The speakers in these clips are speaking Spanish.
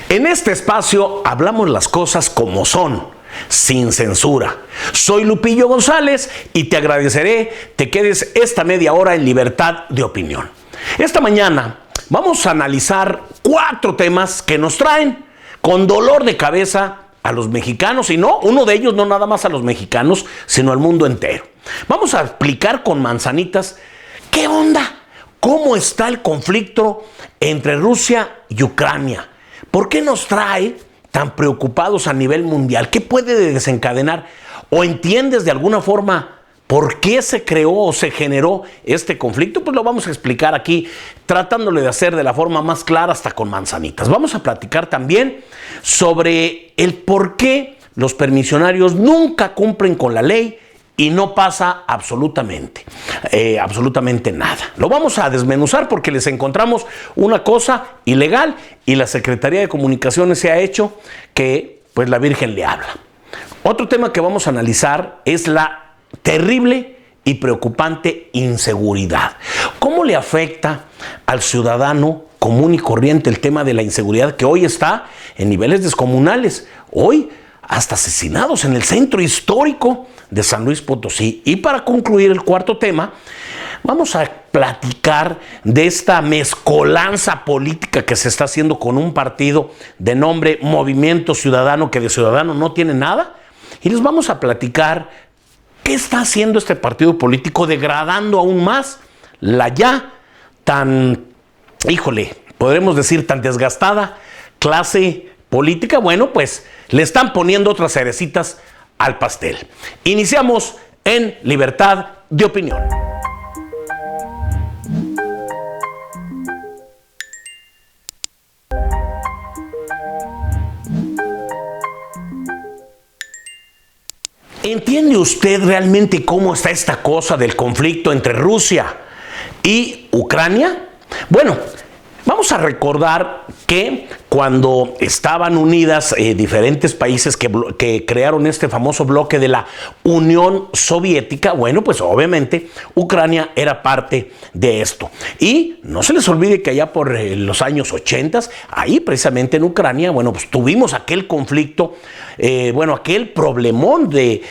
En este espacio hablamos las cosas como son, sin censura. Soy Lupillo González y te agradeceré te quedes esta media hora en libertad de opinión. Esta mañana vamos a analizar 4 temas que nos traen con dolor de cabeza a los mexicanos, y no, uno de ellos no nada más a los mexicanos, sino al mundo entero. Vamos a explicar con manzanitas qué onda, cómo está el conflicto entre Rusia y Ucrania. ¿Por qué nos trae tan preocupados a nivel mundial? ¿Qué puede desencadenar? ¿O entiendes de alguna forma por qué se creó o se generó este conflicto? Pues lo vamos a explicar aquí, tratándole de hacer de la forma más clara hasta con manzanitas. Vamos a platicar también sobre el por qué los permisionarios nunca cumplen con la ley y no pasa absolutamente nada. Lo vamos a desmenuzar porque les encontramos una cosa ilegal y la Secretaría de Comunicaciones se ha hecho que pues la Virgen le habla. Otro tema que vamos a analizar es la terrible y preocupante inseguridad. ¿Cómo le afecta al ciudadano común y corriente el tema de la inseguridad que hoy está en niveles descomunales? Hoy hasta asesinados en el centro histórico de San Luis Potosí. Y para concluir el cuarto tema, vamos a platicar de esta mezcolanza política que se está haciendo con un partido de nombre Movimiento Ciudadano, que de ciudadano no tiene nada. Y les vamos a platicar qué está haciendo este partido político, degradando aún más la ya tan, podremos decir tan desgastada clase política. Bueno, pues le están poniendo otras cerecitas al pastel. Iniciamos en libertad de opinión. ¿Entiende usted realmente cómo está esta cosa del conflicto entre Rusia y Ucrania? Bueno, vamos a recordar que cuando estaban unidas diferentes países que crearon este famoso bloque de la Unión Soviética, bueno, pues obviamente Ucrania era parte de esto. Y no se les olvide que allá por los años 80, ahí precisamente en Ucrania, bueno, pues tuvimos aquel conflicto, aquel problemón de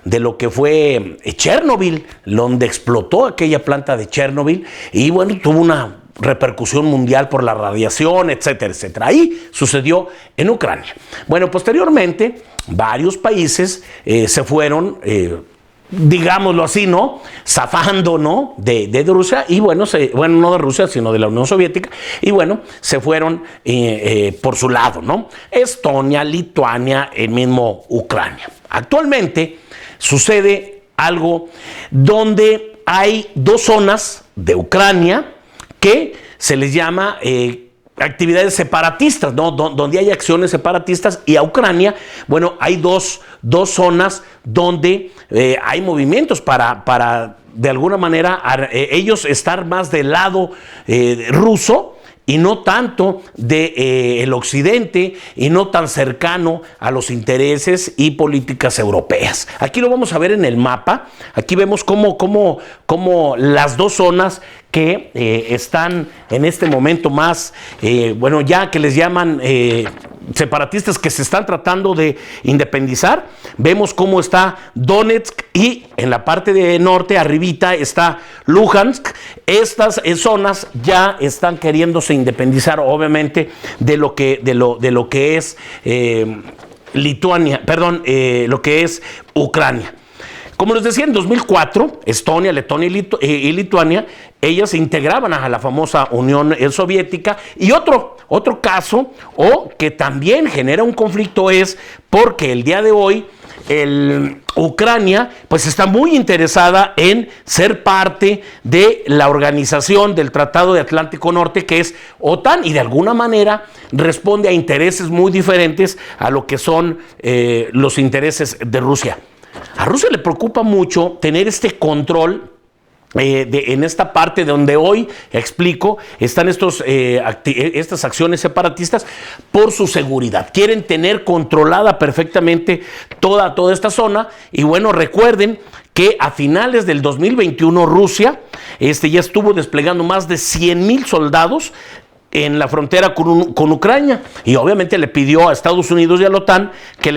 lo que fue Chernobyl, donde explotó aquella planta de Chernobyl y bueno, tuvo una repercusión mundial por la radiación, etcétera, etcétera. Ahí sucedió en Ucrania. Bueno, posteriormente, varios países se fueron, digámoslo así, ¿no? Zafando, ¿no? De Rusia, y bueno, no de Rusia, sino de la Unión Soviética, y bueno, se fueron por su lado, ¿no? Estonia, Lituania, el mismo Ucrania. Actualmente sucede algo donde hay 2 zonas de Ucrania que se les llama actividades separatistas, ¿no? Donde hay acciones separatistas, y a Ucrania, bueno, hay dos zonas donde hay movimientos para de alguna manera ellos estar más del lado ruso y no tanto del occidente y no tan cercano a los intereses y políticas europeas. Aquí lo vamos a ver en el mapa. Aquí vemos cómo las 2 zonas que están en este momento más, ya que les llaman separatistas, que se están tratando de independizar. Vemos cómo está Donetsk y en la parte de norte, arribita, está Luhansk. Estas zonas ya están queriéndose independizar, obviamente, de lo que es Lituania, lo que es Ucrania. Como les decía, en 2004, Estonia, Letonia y Lituania, ellas se integraban a la famosa Unión Soviética. Y otro caso, que también genera un conflicto, es porque el día de hoy Ucrania pues está muy interesada en ser parte de la organización del Tratado de Atlántico Norte, que es OTAN, y de alguna manera responde a intereses muy diferentes a lo que son los intereses de Rusia. A Rusia le preocupa mucho tener este control en esta parte donde hoy explico están estas acciones separatistas por su seguridad. Quieren tener controlada perfectamente toda esta zona. Y bueno, recuerden que a finales del 2021 Rusia ya estuvo desplegando más de 100,000 soldados en la frontera con Ucrania, y obviamente le pidió a Estados Unidos y a la OTAN que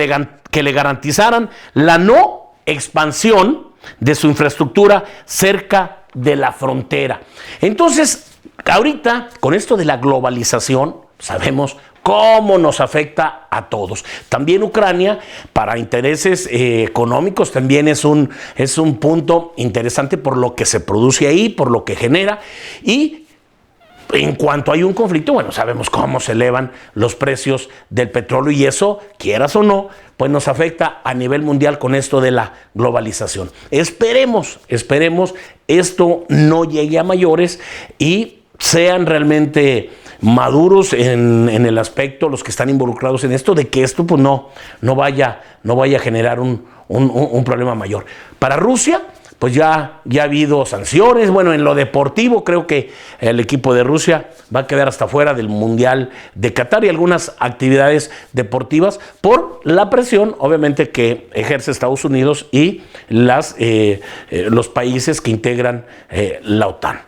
le garantizaran la no expansión de su infraestructura cerca de la frontera. Entonces, ahorita, con esto de la globalización, sabemos cómo nos afecta a todos. También Ucrania, para intereses económicos, también es un punto interesante por lo que se produce ahí, por lo que genera, y en cuanto hay un conflicto, bueno, sabemos cómo se elevan los precios del petróleo y eso, quieras o no, pues nos afecta a nivel mundial con esto de la globalización. Esperemos esto no llegue a mayores y sean realmente maduros en el aspecto, los que están involucrados en esto, de que esto pues no vaya a generar un problema mayor. Para Rusia, pues ya ha habido sanciones. Bueno, en lo deportivo creo que el equipo de Rusia va a quedar hasta fuera del Mundial de Qatar y algunas actividades deportivas por la presión, obviamente, que ejerce Estados Unidos y los países que integran la OTAN.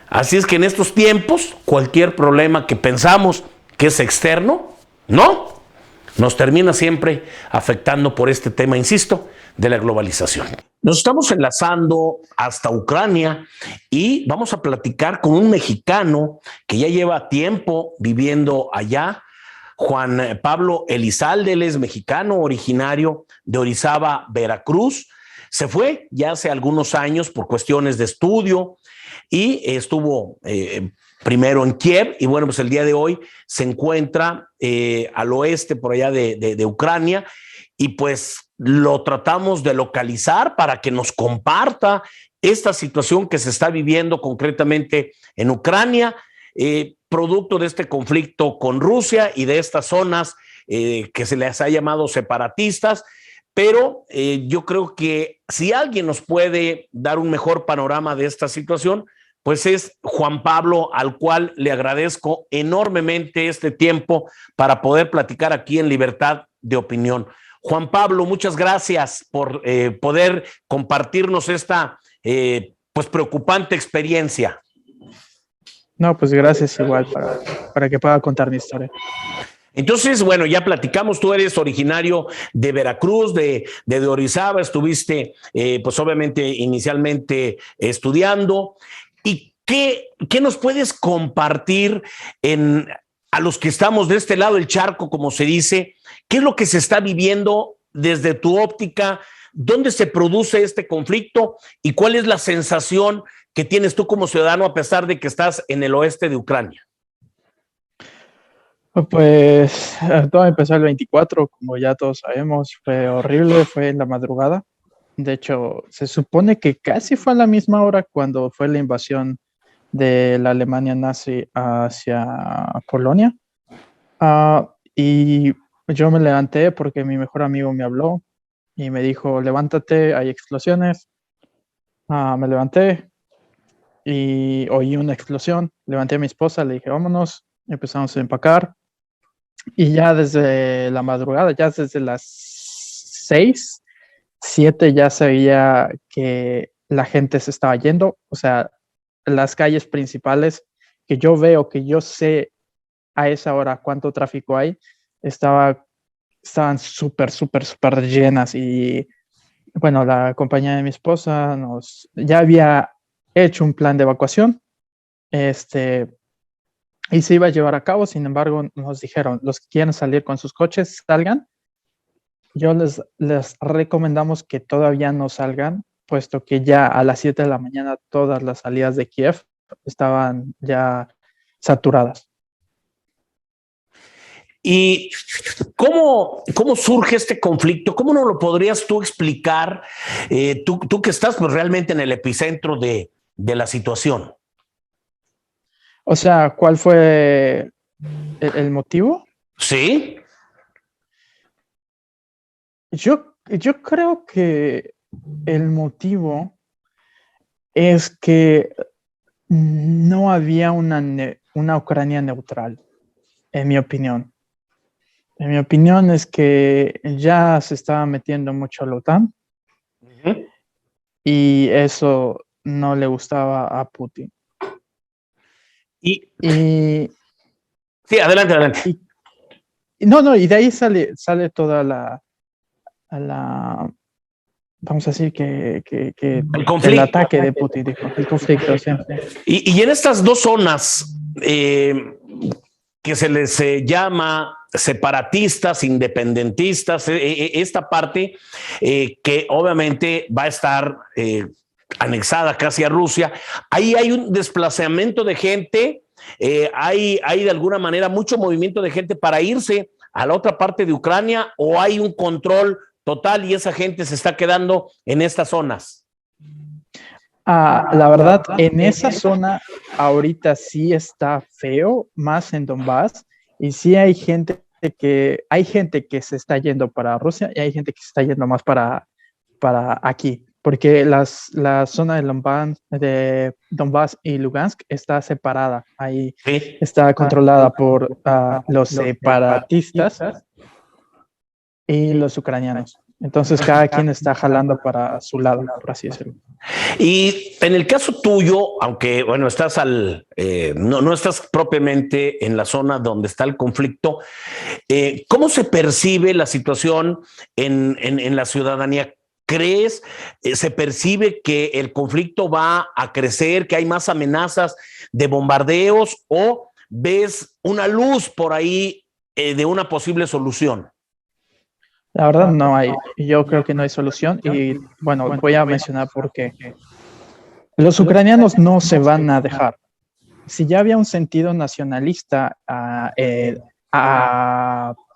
Así es que en estos tiempos, cualquier problema que pensamos que es externo, no, nos termina siempre afectando por este tema, insisto, de la globalización. Nos estamos enlazando hasta Ucrania y vamos a platicar con un mexicano que ya lleva tiempo viviendo allá, Juan Pablo Elizalde. Él es mexicano, originario de Orizaba, Veracruz. Se fue ya hace algunos años por cuestiones de estudio y estuvo primero en Kiev, y bueno, pues el día de hoy se encuentra al oeste, por allá de Ucrania, y pues lo tratamos de localizar para que nos comparta esta situación que se está viviendo concretamente en Ucrania, producto de este conflicto con Rusia y de estas zonas que se les ha llamado separatistas. Pero yo creo que si alguien nos puede dar un mejor panorama de esta situación, pues es Juan Pablo, al cual le agradezco enormemente este tiempo para poder platicar aquí en Libertad de Opinión. Juan Pablo, muchas gracias por poder compartirnos esta pues preocupante experiencia. No, pues gracias igual para que pueda contar mi historia. Entonces, bueno, ya platicamos, tú eres originario de Veracruz, de Orizaba, estuviste pues obviamente inicialmente estudiando. ¿Y qué nos puedes compartir a los que estamos de este lado del charco, como se dice? ¿Qué es lo que se está viviendo desde tu óptica? ¿Dónde se produce este conflicto? ¿Y cuál es la sensación que tienes tú como ciudadano a pesar de que estás en el oeste de Ucrania? Pues todo empezó el 24, como ya todos sabemos, fue horrible, fue en la madrugada. De hecho, se supone que casi fue a la misma hora cuando fue la invasión de la Alemania nazi hacia Polonia. Y yo me levanté porque mi mejor amigo me habló y me dijo, levántate, hay explosiones. Me levanté y oí una explosión. Levanté a mi esposa, le dije, vámonos. Empezamos a empacar. Y ya desde la madrugada, ya desde las 6, 7, ya se veía que la gente se estaba yendo. O sea, las calles principales que yo veo, que yo sé a esa hora cuánto tráfico hay, estaban súper llenas. Y bueno, la compañía de mi esposa ya había hecho un plan de evacuación y se iba a llevar a cabo. Sin embargo, nos dijeron, los que quieran salir con sus coches, salgan. Yo les recomendamos que todavía no salgan, puesto que ya a las 7 de la mañana todas las salidas de Kiev estaban ya saturadas. ¿Y cómo surge este conflicto? ¿Cómo nos lo podrías tú explicar, tú que estás pues, realmente en el epicentro de la situación? O sea, ¿cuál fue el motivo? Sí. Yo creo que el motivo es que no había una Ucrania neutral, en mi opinión. En mi opinión es que ya se estaba metiendo mucho a la OTAN y eso no le gustaba a Putin. Y Sí, adelante, adelante. Y de ahí sale toda vamos a decir El el conflicto. ataque de Putin, dijo, el conflicto, sí. Y en estas dos zonas que se les llama separatistas, independentistas, esta parte que obviamente va a estar anexada casi a Rusia, ahí hay un desplazamiento de gente, hay de alguna manera mucho movimiento de gente para irse a la otra parte de Ucrania, o hay un control total y esa gente se está quedando en estas zonas. La verdad, en esa zona ahorita sí está feo, más en Donbass, y sí hay gente que se está yendo para Rusia y hay gente que se está yendo más para aquí, porque la zona de Donbass y Lugansk está separada, ahí ¿Sí? está controlada por los separatistas y los ucranianos. Entonces cada quien está jalando para su lado, por así decirlo. Y en el caso tuyo, aunque bueno, estás no estás propiamente en la zona donde está el conflicto, ¿cómo se percibe la situación en la ciudadanía? ¿Crees, se percibe que el conflicto va a crecer, que hay más amenazas de bombardeos, o ves una luz por ahí de una posible solución? La verdad no hay, yo creo que no hay solución y bueno, voy a mencionar por qué. Los ucranianos no se van a dejar. Si ya había un sentido nacionalista a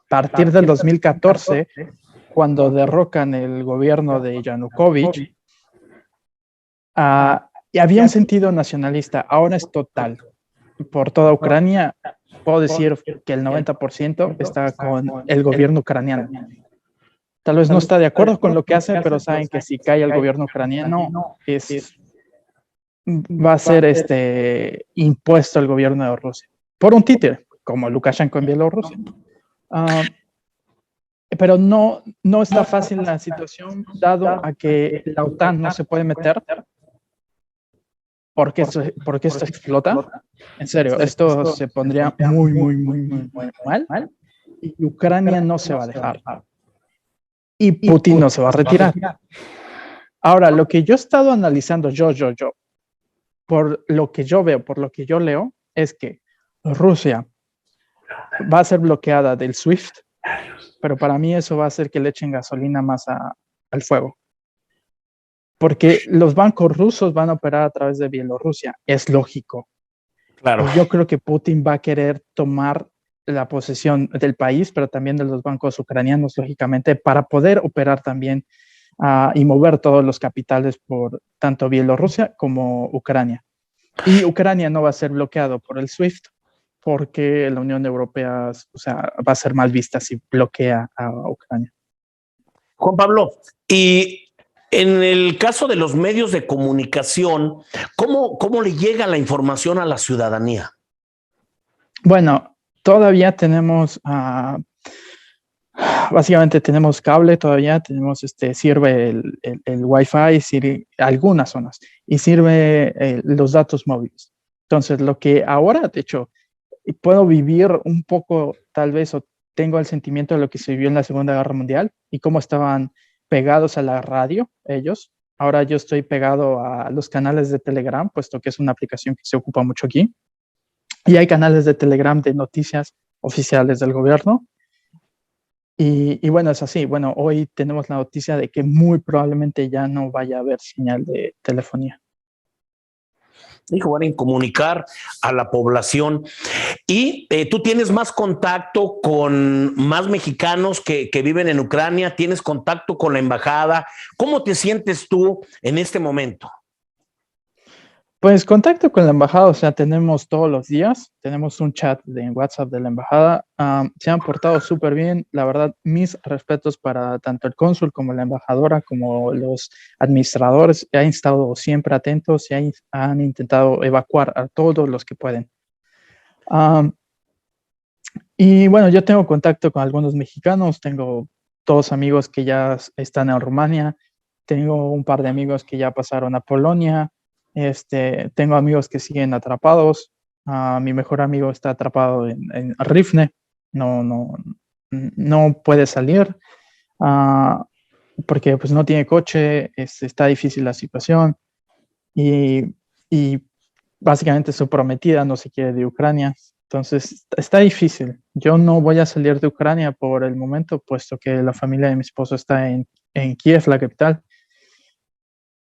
partir del 2014, cuando derrocan el gobierno de Yanukovych, y había un sentido nacionalista, ahora es total. Por toda Ucrania, puedo decir que el 90% está con el gobierno ucraniano. Tal vez no está de acuerdo con lo que hace, pero saben que si cae el gobierno ucraniano, va a ser impuesto el gobierno de Rusia por un títere, como Lukashenko en Bielorrusia. Pero no está fácil la situación, dado a que la OTAN no se puede meter. Porque esto explota. En serio, esto se pondría muy, muy, muy, muy, muy mal. Y Ucrania no se va a dejar. Y Putin no se va a retirar. Ahora, lo que yo he estado analizando, por lo que yo veo, por lo que yo leo, es que Rusia va a ser bloqueada del SWIFT, pero para mí eso va a hacer que le echen gasolina más al fuego. Porque los bancos rusos van a operar a través de Bielorrusia, es lógico. Claro. Y yo creo que Putin va a querer tomar la posesión del país, pero también de los bancos ucranianos, lógicamente, para poder operar también y mover todos los capitales por tanto Bielorrusia como Ucrania. Y Ucrania no va a ser bloqueado por el SWIFT, porque la Unión Europea, va a ser mal vista si bloquea a Ucrania. Juan Pablo, y en el caso de los medios de comunicación, ¿cómo le llega la información a la ciudadanía? Bueno, todavía tenemos, básicamente tenemos cable todavía, sirve el Wi-Fi, sirve algunas zonas, y sirve los datos móviles. Entonces, lo que ahora, de hecho, puedo vivir un poco, tal vez, o tengo el sentimiento de lo que se vivió en la Segunda Guerra Mundial y cómo estaban pegados a la radio ellos. Ahora yo estoy pegado a los canales de Telegram, puesto que es una aplicación que se ocupa mucho aquí. Y hay canales de Telegram de noticias oficiales del gobierno. Y bueno, es así. Bueno, hoy tenemos la noticia de que muy probablemente ya no vaya a haber señal de telefonía. Dijo, van a comunicar a la población. Y tú tienes más contacto con más mexicanos que viven en Ucrania, tienes contacto con la embajada. ¿Cómo te sientes tú en este momento? Pues contacto con la embajada, tenemos todos los días, tenemos un chat en WhatsApp de la embajada, se han portado súper bien, la verdad, mis respetos para tanto el cónsul como la embajadora, como los administradores, han estado siempre atentos y han intentado evacuar a todos los que pueden. Y bueno, yo tengo contacto con algunos mexicanos, tengo 2 amigos que ya están en Rumania, tengo un par de amigos que ya pasaron a Polonia, tengo amigos que siguen atrapados, Mi mejor amigo está atrapado en Rifne, no puede salir, porque pues no tiene coche, está difícil la situación y, y básicamente su prometida no se quiere de Ucrania. Entonces está difícil. Yo no voy a salir de Ucrania por el momento, puesto que la familia de mi esposo está en Kiev, la capital,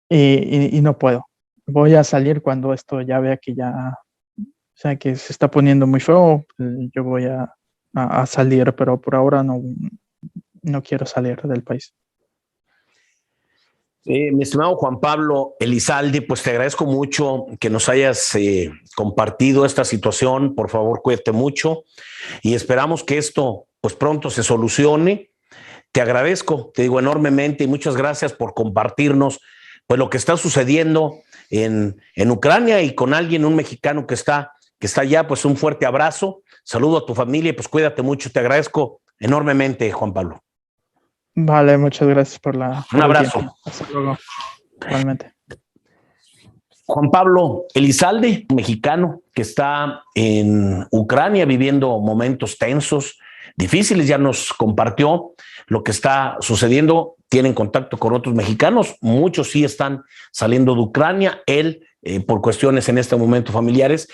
y no puedo. Voy a salir cuando esto ya vea que o sea, que se está poniendo muy feo. Yo voy a salir, pero por ahora no quiero salir del país. Mi estimado Juan Pablo Elizalde, pues te agradezco mucho que nos hayas compartido esta situación. Por favor, cuídate mucho y esperamos que esto pues pronto se solucione. Te agradezco, te digo enormemente y muchas gracias por compartirnos pues lo que está sucediendo en Ucrania y con alguien, un mexicano que está allá, pues un fuerte abrazo. Saludo a tu familia y pues cuídate mucho. Te agradezco enormemente, Juan Pablo. Vale, muchas gracias por Un abrazo. Hasta luego. Igualmente. Juan Pablo Elizalde, mexicano que está en Ucrania viviendo momentos tensos, difíciles, ya nos compartió lo que está sucediendo, tienen contacto con otros mexicanos, muchos sí están saliendo de Ucrania, él por cuestiones en este momento familiares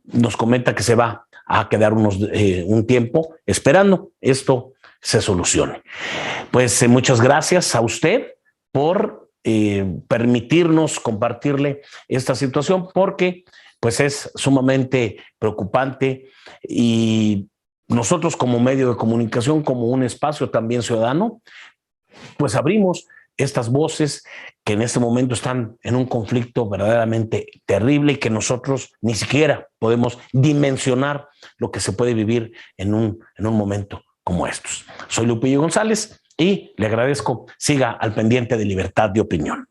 nos comenta que se va a quedar un tiempo esperando esto se solucione. Pues muchas gracias a usted por permitirnos compartirle esta situación porque pues es sumamente preocupante y nosotros como medio de comunicación, como un espacio también ciudadano, pues abrimos estas voces que en este momento están en un conflicto verdaderamente terrible y que nosotros ni siquiera podemos dimensionar lo que se puede vivir en un momento como estos. Soy Lupillo González y le agradezco, siga al pendiente de Libertad de Opinión.